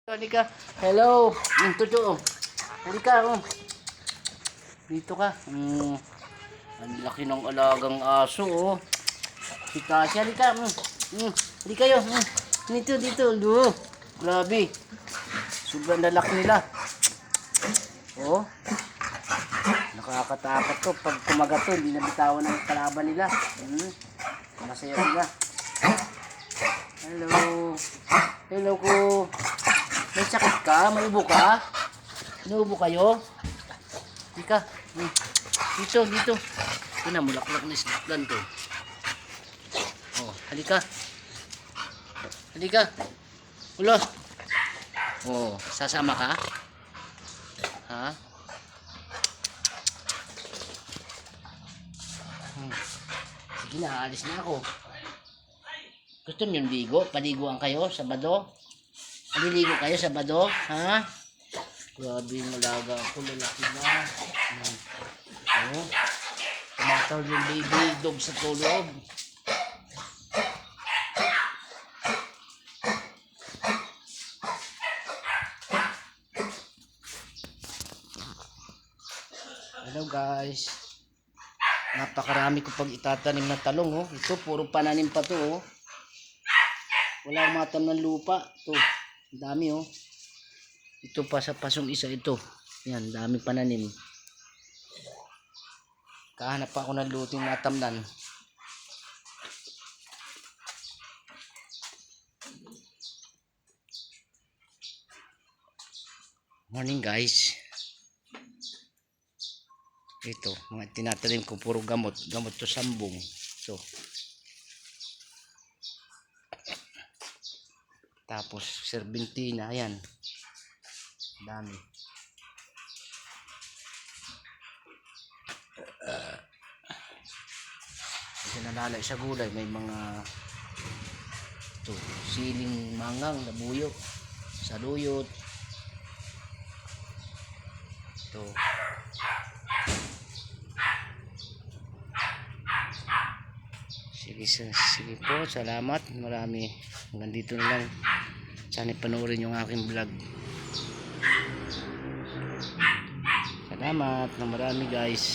Halika. Hello. Tuto. Halika. Dito ka. Ang laki ng alagang aso. Si Tasha. Halika. Halika kayo. Dito. Grabe. Sobrang lalaki nila. Nakakatakot to. Pag kumagat to, hindi nabitawan ng kalaban nila. Masaya sila. Hello ko. May sakit ka? May ubo ka? Inuubo kayo? Dika. Dito. Ito na, mulaklak na islan to. Halika. Ulo. Sasama ka? Ha? Sige na, alis na ako. Gusto niyo ligo? Paliguan kayo sa bado? Maliligo kayo sa bado? Ha? Grabe yung malaga ako. Lalaki na. Tumatawag yung baby dog sa tulog. Hello guys. Napakarami ko pag itatanim na talong. Ito puro pananim pa to. Wala matam ng lupa. Ito. Ang dami Ito pa sa pasong isa ito. Yan, dami pananim. Kahanap pa ako ng luting natamnan. Morning guys. Ito, mga tinatanim ko puro gamot. Gamot to sambong. Ito. Tapos serbentina, ayan. Dami. Kasi nalalay sa gulay, may mga ito, siling mangang, labuyo, saluyot. Ito. Sige po, salamat. Marami. Hanggang dito na lang. Sana panoorin yung aking vlog. Salamat na marami guys.